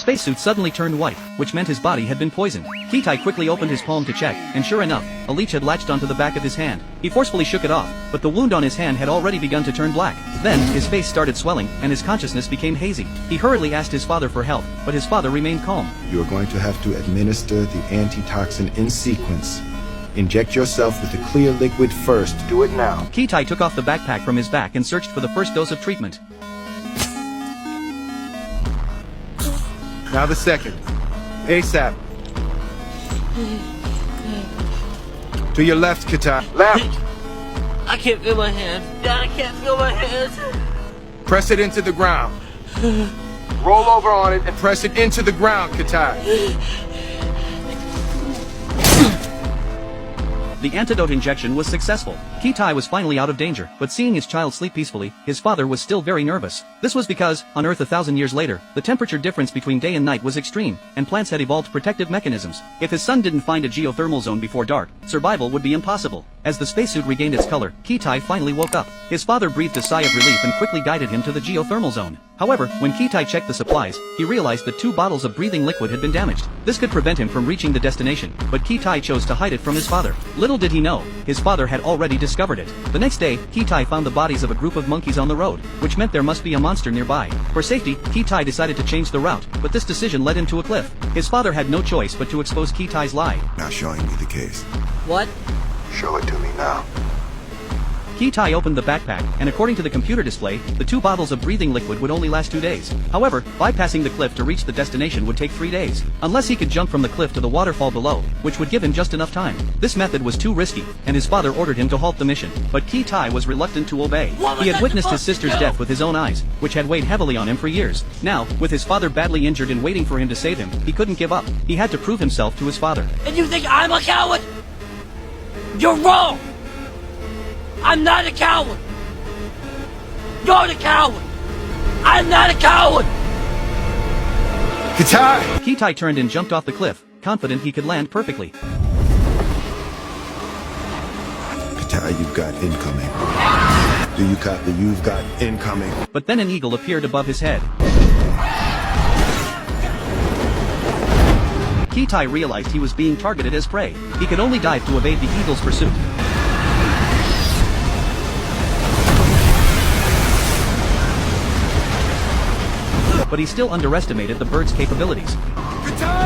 spacesuit suddenly turned white, which meant his body had been poisoned. Kitai quickly opened his palm to check, and sure enough, a leech had latched onto the back of his hand. He forcefully shook it off, but the wound on his hand had already begun to turn black. Then, his face started swelling, and his consciousness became hazy. He hurriedly asked his father for help, but his father remained calm. You are going to have to administer the antitoxin in sequence. Inject yourself with the clear liquid first. Do it now. Kitai took off the backpack from his back and searched for the first dose of treatment. Now the second. ASAP. To your left, Kitai. Left! I can't feel my hand. I can't feel my hands. Press it into the ground. Roll over on it and press it into the ground, Kitai. The antidote injection was successful. Kitai was finally out of danger, but seeing his child sleep peacefully, his father was still very nervous. This was because, on Earth 1,000 years later, the temperature difference between day and night was extreme, and plants had evolved protective mechanisms. If his son didn't find a geothermal zone before dark, survival would be impossible. As the spacesuit regained its color, Kitai finally woke up. His father breathed a sigh of relief and quickly guided him to the geothermal zone. However, when Kitai checked the supplies, he realized that 2 bottles of breathing liquid had been damaged. This could prevent him from reaching the destination, but Kitai chose to hide it from his father. Little did he know, his father had already discovered it. The next day, Kitai found the bodies of a group of monkeys on the road, which meant there must be a monster nearby. For safety, Kitai decided to change the route, but this decision led him to a cliff. His father had no choice but to expose Kitai's lie. Now showing me the case. What? Show it to me now. Kitai opened the backpack, and according to the computer display, the 2 bottles of breathing liquid would only last 2 days. However, bypassing the cliff to reach the destination would take 3 days, unless he could jump from the cliff to the waterfall below, which would give him just enough time. This method was too risky, and his father ordered him to halt the mission, but Kitai was reluctant to obey. He had witnessed his sister's death with his own eyes, which had weighed heavily on him for years. Now, with his father badly injured and waiting for him to save him, he couldn't give up. He had to prove himself to his father. And you think I'm a coward? You're wrong! I'm not a coward! You're the coward! I'm not a coward! Kitai! Kitai turned and jumped off the cliff, confident he could land perfectly. Kitai, you've got incoming. Do you copy? You've got incoming. But then an eagle appeared above his head. Kitai realized he was being targeted as prey. He could only dive to evade the eagle's pursuit. But he still underestimated the bird's capabilities. Kitai!